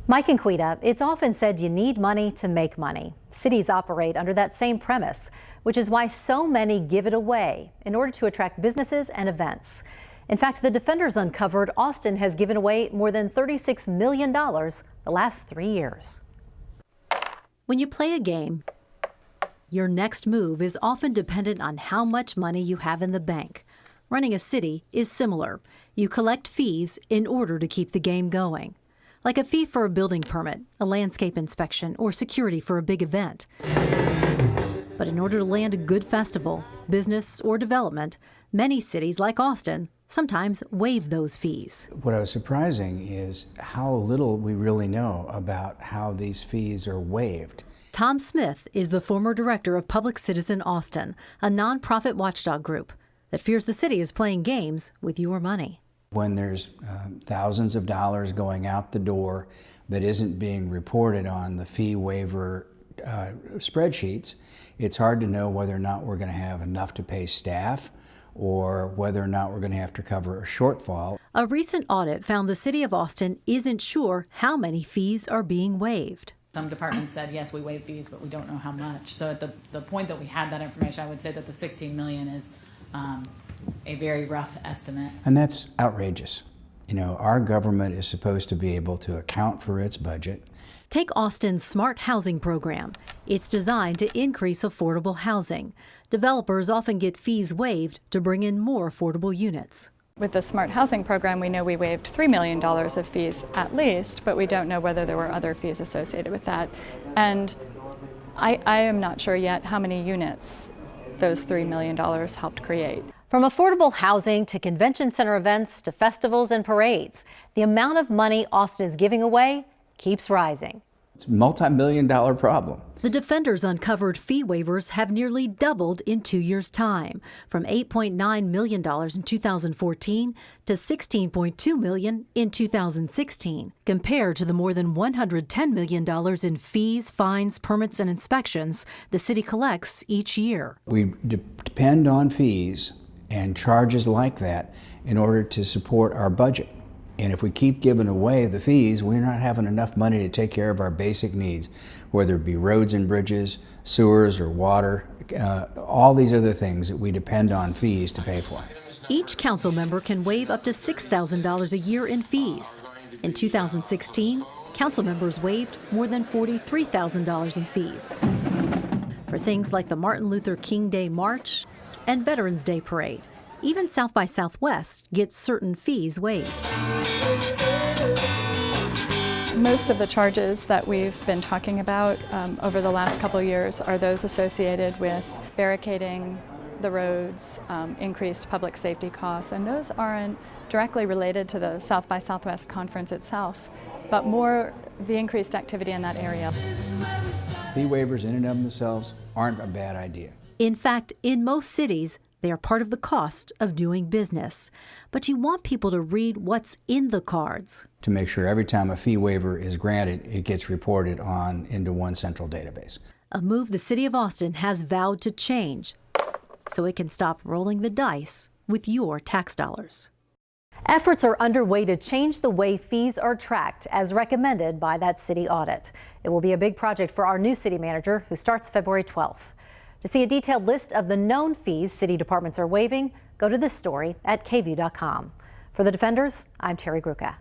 Mike and Quita, it's often said you need money to make money. Cities operate under that same premise, which is why so many give it away in order to attract businesses and events. In fact, the Defenders uncovered Austin has given away more than $36 million the last 3 years. When you play a game, your next move is often dependent on how much money you have in the bank. Running a city is similar. You collect fees in order to keep the game going. Like a fee for a building permit, a landscape inspection, or security for a big event. But in order to land a good festival, business, or development, many cities like Austin sometimes waive those fees. What was surprising is how little we really know about how these fees are waived. Tom Smith is the former director of Public Citizen Austin, a nonprofit watchdog group that fears the city is playing games with your money. When there's thousands of dollars going out the door that isn't being reported on the fee waiver spreadsheets, it's hard to know whether or not we're going to have enough to pay staff or whether or not we're going to have to cover a shortfall. A recent audit found the city of Austin isn't sure how many fees are being waived. Some departments said, yes, we waive fees, but we don't know how much. So at the point that we had that information, I would say that the $16 million is a very rough estimate. And that's outrageous. You know, our government is supposed to be able to account for its budget. Take Austin's Smart Housing program. It's designed to increase affordable housing. Developers often get fees waived to bring in more affordable units. With the Smart Housing program, we know we waived $3 million of fees at least, but we don't know whether there were other fees associated with that. And I am not sure yet how many units those $3 million helped create. From affordable housing to convention center events to festivals and parades, the amount of money Austin is giving away keeps rising. It's a multi-million-dollar problem. The Defenders uncovered fee waivers have nearly doubled in 2 years' time, from $8.9 million in 2014 to $16.2 million in 2016, compared to the more than $110 million in fees, fines, permits, and inspections the city collects each year. We depend on fees and charges like that in order to support our budget. And if we keep giving away the fees, we're not having enough money to take care of our basic needs, whether it be roads and bridges, sewers or water, all these other things that we depend on fees to pay for. Each council member can waive up to $6,000 a year in fees. In 2016, council members waived more than $43,000 in fees for things like the Martin Luther King Day March and Veterans Day Parade. Even South by Southwest gets certain fees waived. Most of the charges that we've been talking about over the last couple of years are those associated with barricading the roads, increased public safety costs, and those aren't directly related to the South by Southwest conference itself, but more the increased activity in that area. Fee waivers in and of themselves aren't a bad idea. In fact, in most cities, they are part of the cost of doing business. But you want people to read what's in the cards. To make sure every time a fee waiver is granted, it gets reported on into one central database. A move the city of Austin has vowed to change so it can stop rolling the dice with your tax dollars. Efforts are underway to change the way fees are tracked as recommended by that city audit. It will be a big project for our new city manager who starts February 12th. To see a detailed list of the known fees city departments are waiving, go to this story at kview.com. For the Defenders, I'm Terry Gruca.